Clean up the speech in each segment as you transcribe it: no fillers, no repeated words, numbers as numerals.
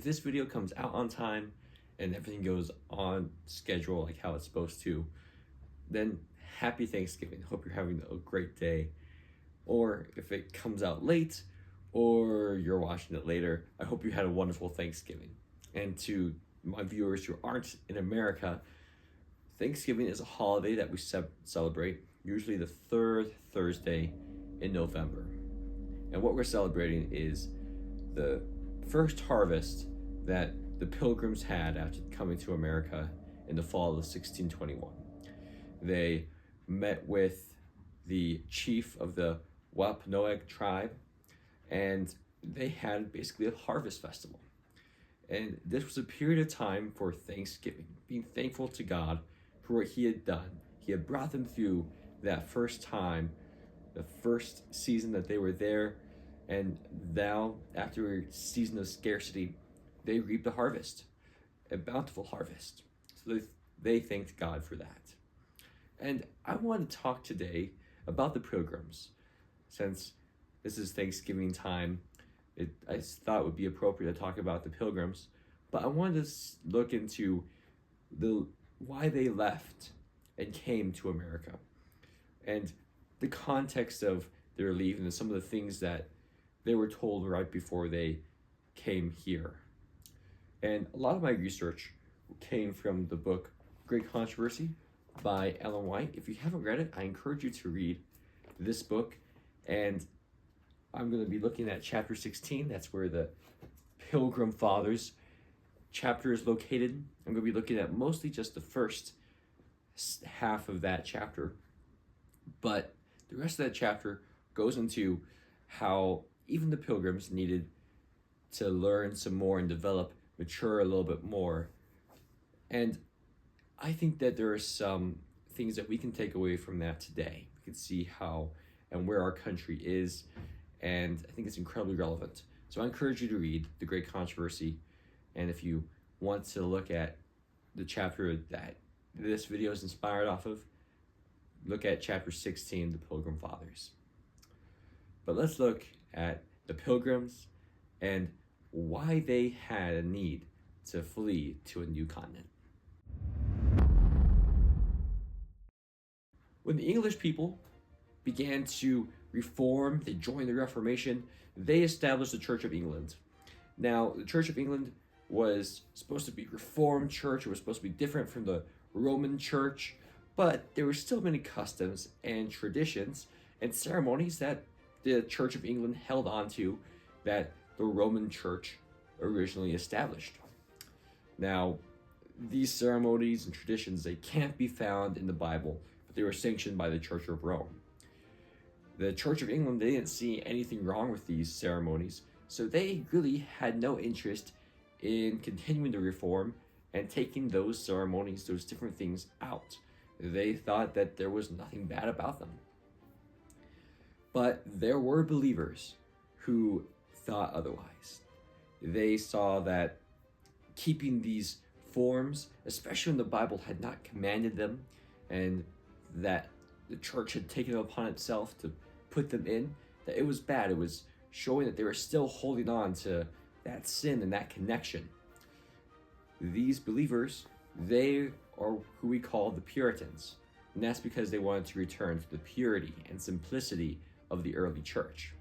if this video comes out on time and everything goes on schedule like how it's supposed to, then happy Thanksgiving. Hope you're having a great day. Or if it comes out late or you're watching it later, I hope you had a wonderful Thanksgiving. And to my viewers who aren't in America, Thanksgiving is a holiday that we celebrate usually the third Thursday in November. And what we're celebrating is the first harvest that the Pilgrims had after coming to America in the fall of 1621. They met with the chief of the Wampanoag tribe, and they had basically a harvest festival. And this was a period of time for Thanksgiving, being thankful to God for what he had done. He had brought them through that first time, the first season that they were there, and now, after a season of scarcity, they reaped a harvest, a bountiful harvest. So they thanked God for that. And I want to talk today about the Pilgrims. Since this is Thanksgiving time, I thought it would be appropriate to talk about the Pilgrims, but I wanted to look into why they left and came to America, and the context of their leaving and some of the things that they were told right before they came here. And a lot of my research came from the book Great Controversy by Ellen White. If you haven't read it, I encourage you to read this book. And I'm going to be looking at chapter 16. That's where the Pilgrim Fathers chapter is located. I'm going to be looking at mostly just the first half of that chapter. But the rest of that chapter goes into how even the Pilgrims needed to learn some more and mature a little bit more. And I think that there are some things that we can take away from that today. We can see how and where our country is, and I think it's incredibly relevant. So I encourage you to read The Great Controversy, and if you want to look at the chapter that this video is inspired off of, look at chapter 16, The Pilgrim Fathers. But let's look at the Pilgrims and why they had a need to flee to a new continent. When the English people began to reform, they joined the Reformation, they established the Church of England. Now, the Church of England was supposed to be a Reformed church. It was supposed to be different from the Roman Church, but there were still many customs and traditions and ceremonies that the Church of England held on to that the Roman Church originally established. Now, these ceremonies and traditions, they can't be found in the Bible, but they were sanctioned by the Church of Rome. The Church of England, they didn't see anything wrong with these ceremonies, so they really had no interest in continuing the reform and taking those ceremonies, those different things out. They thought that there was nothing bad about them. But there were believers who thought otherwise. They saw that keeping these forms, especially when the Bible had not commanded them, and that the church had taken it upon itself to put them in, that it was bad. It was showing that they were still holding on to that sin and that connection. These believers, they are who we call the Puritans, and that's because they wanted to return to the purity and simplicity of the early church.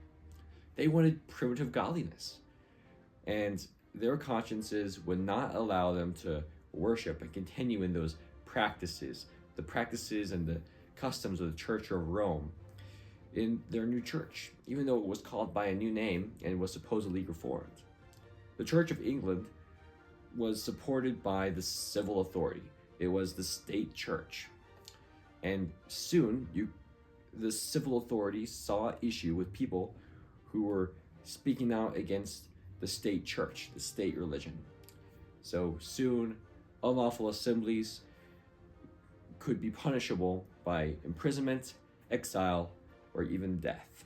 They wanted primitive godliness, and their consciences would not allow them to worship and continue in those practices, the practices and the customs of the Church of Rome in their new church, even though it was called by a new name and was supposedly reformed. The Church of England was supported by the civil authority. It was the state church. And soon, the civil authorities saw issue with people who were speaking out against the state church, the state religion. So soon, unlawful assemblies could be punishable by imprisonment, exile, or even death.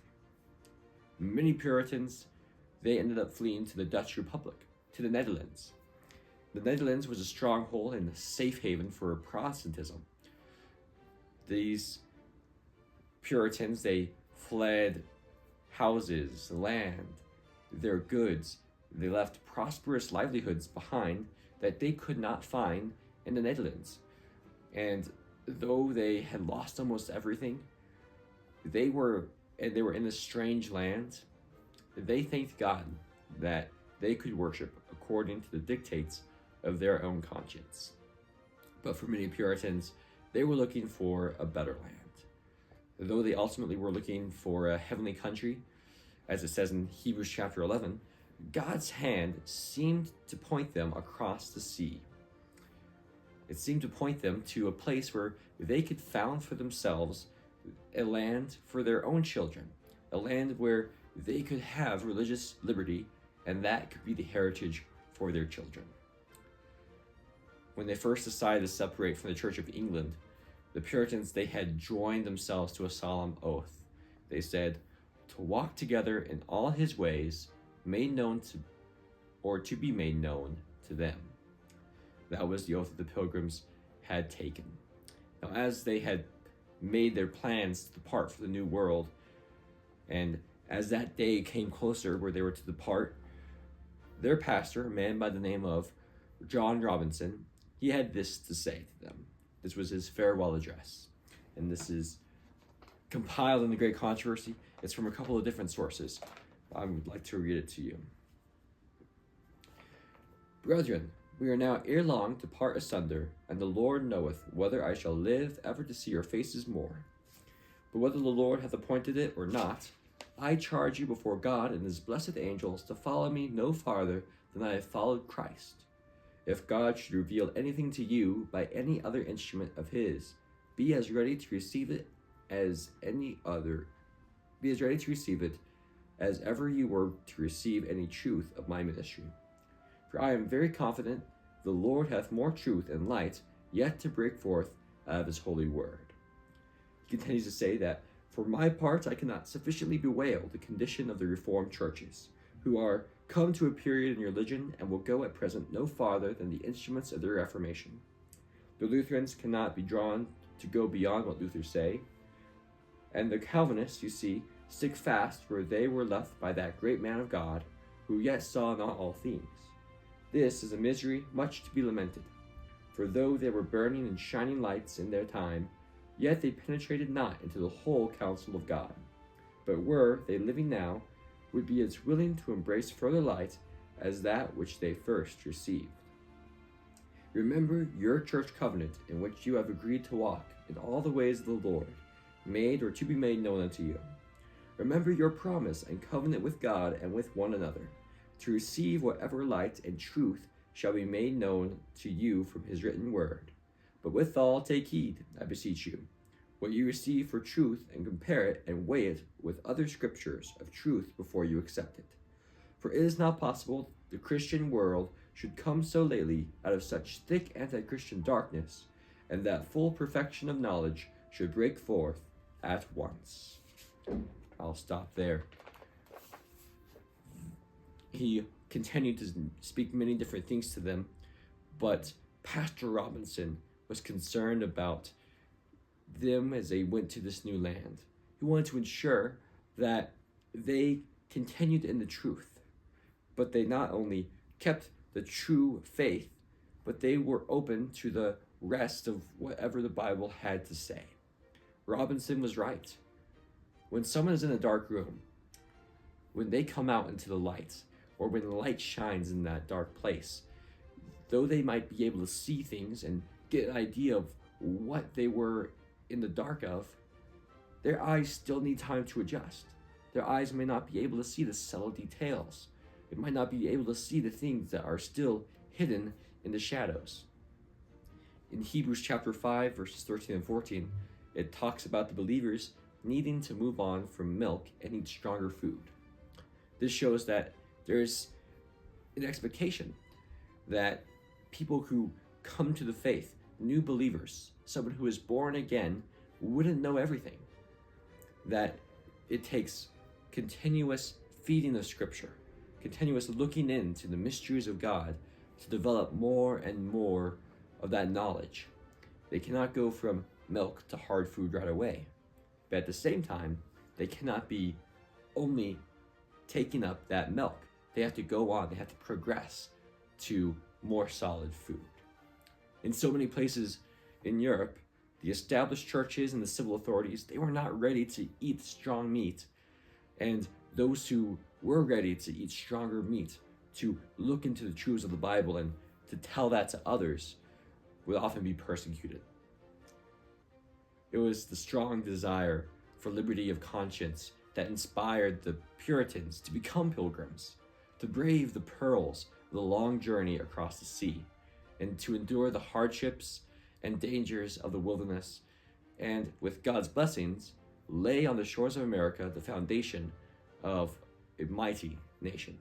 Many Puritans, they ended up fleeing to the Dutch Republic, to the Netherlands. The Netherlands was a stronghold and a safe haven for Protestantism. These Puritans, they fled houses, land, their goods, They left prosperous livelihoods behind that they could not find in the Netherlands. And though they had lost almost everything, they were in a strange land. They thanked God that they could worship according to the dictates of their own conscience. But for many Puritans, they were looking for a better land. Though they ultimately were looking for a heavenly country, as it says in Hebrews chapter 11, God's hand seemed to point them across the sea. It seemed to point them to a place where they could found for themselves a land for their own children, a land where they could have religious liberty, and that could be the heritage for their children. When they first decided to separate from the Church of England, the Puritans, they had joined themselves to a solemn oath. They said, to walk together in all his ways, made known to, or to be made known to them. That was the oath that the Pilgrims had taken. Now, as they had made their plans to depart for the New World, and as that day came closer where they were to depart, their pastor, a man by the name of John Robinson, he had this to say to them. This was his farewell address, and this is compiled in the Great Controversy. It's from a couple of different sources. I would like to read it to you. Brethren, we are now ere long to part asunder, and the Lord knoweth whether I shall live ever to see your faces more. But whether the Lord hath appointed it or not, I charge you before God and his blessed angels to follow me no farther than I have followed Christ. If God should reveal anything to you by any other instrument of his, be as ready to receive it as ever you were to receive any truth of my ministry. For I am very confident the Lord hath more truth and light yet to break forth out of his holy word. He continues to say that, for my part, I cannot sufficiently bewail the condition of the Reformed churches, who are come to a period in religion and will go at present no farther than the instruments of their Reformation. The Lutherans cannot be drawn to go beyond what Luther say, and the Calvinists, you see, stick fast where they were left by that great man of God, who yet saw not all things. This is a misery much to be lamented, for though they were burning and shining lights in their time, yet they penetrated not into the whole counsel of God, but were they living now, would be as willing to embrace further light as that which they first received. Remember your church covenant in which you have agreed to walk in all the ways of the Lord, made or to be made known unto you. Remember your promise and covenant with God and with one another, to receive whatever light and truth shall be made known to you from his written word. But withal take heed, I beseech you, what you receive for truth, and compare it and weigh it with other scriptures of truth before you accept it. For it is not possible the Christian world should come so lately out of such thick anti-Christian darkness, and that full perfection of knowledge should break forth at once. I'll stop there. He continued to speak many different things to them, but Pastor Robinson was concerned about them as they went to this new land. He wanted to ensure that they continued in the truth, but they not only kept the true faith, but they were open to the rest of whatever the Bible had to say. Robinson was right. When someone is in a dark room, when they come out into the light, or when the light shines in that dark place, though they might be able to see things and get an idea of what they were in the dark of, their eyes still need time to adjust. Their eyes may not be able to see the subtle details. It might not be able to see the things that are still hidden in the shadows. In Hebrews chapter 5, verses 13 and 14, it talks about the believers needing to move on from milk and eat stronger food. This shows that there's an expectation that people who come to the faith, new believers, someone who is born again, wouldn't know everything. That it takes continuous feeding of Scripture, continuous looking into the mysteries of God to develop more and more of that knowledge. They cannot go from milk to hard food right away. But at the same time, they cannot be only taking up that milk. They have to go on, they have to progress to more solid food. In so many places in Europe, the established churches and the civil authorities, they were not ready to eat strong meat. And those who were ready to eat stronger meat, to look into the truths of the Bible and to tell that to others, would often be persecuted. It was the strong desire for liberty of conscience that inspired the Puritans to become pilgrims, to brave the perils of the long journey across the sea, and to endure the hardships and dangers of the wilderness, and with God's blessings, lay on the shores of America the foundation of a mighty nation.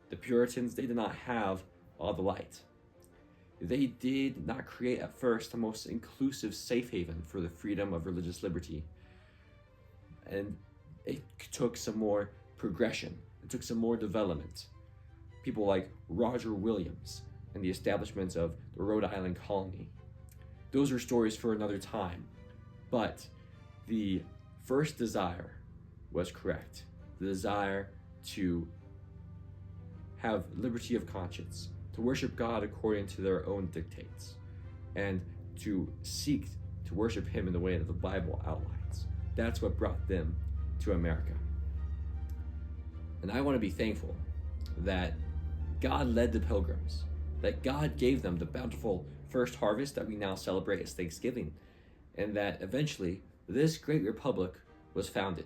The Puritans, they did not have all the light. They did not create at first the most inclusive safe haven for the freedom of religious liberty. And it took some more progression. It took some more development. People like Roger Williams and the establishment of the Rhode Island colony. Those are stories for another time. But the first desire was correct. The desire to have liberty of conscience, to worship God according to their own dictates, and to seek to worship Him in the way that the Bible outlines. That's what brought them to America. And I want to be thankful that God led the Pilgrims, that God gave them the bountiful first harvest that we now celebrate as Thanksgiving, and that eventually this great republic was founded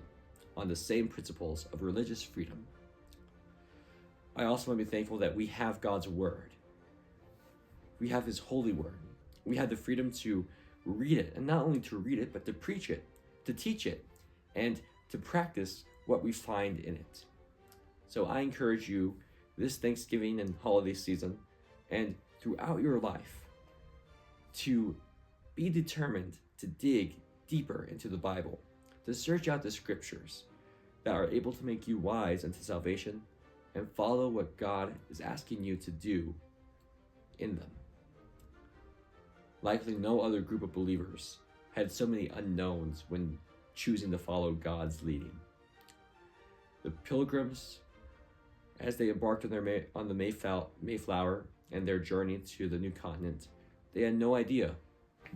on the same principles of religious freedom. I also want to be thankful that we have God's Word. We have His holy Word. We have the freedom to read it, and not only to read it, but to preach it, to teach it, and to practice what we find in it. So I encourage you this Thanksgiving and holiday season, and throughout your life, to be determined to dig deeper into the Bible, to search out the scriptures that are able to make you wise unto salvation, and follow what God is asking you to do in them. Likely no other group of believers had so many unknowns when choosing to follow God's leading. The Pilgrims, as they embarked on the Mayflower and their journey to the new continent, they had no idea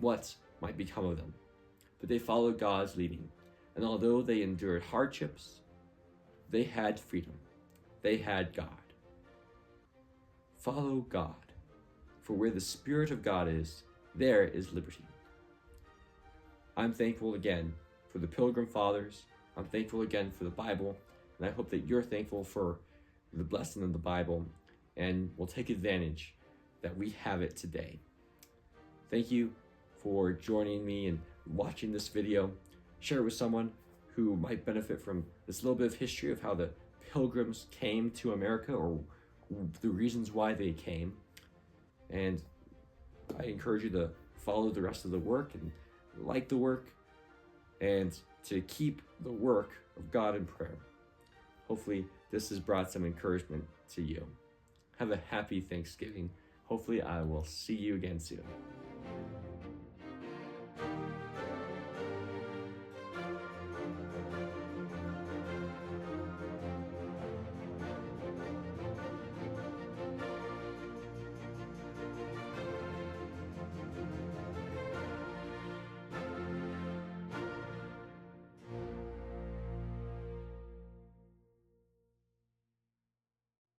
what might become of them, but they followed God's leading, and although they endured hardships, they had freedom. They had God. Follow God, for where the Spirit of God is, there is liberty. I'm thankful again for the Pilgrim Fathers. I'm thankful again for the Bible, and I hope that you're thankful for the blessing of the Bible, and will take advantage that we have it today. Thank you for joining me and watching this video. Share it with someone who might benefit from this little bit of history of how the Pilgrims came to America, or the reasons why they came. And I encourage you to follow the rest of the work and like the work, and to keep the work of God in prayer. Hopefully this has brought some encouragement to you. Have a happy Thanksgiving. Hopefully I will see you again soon.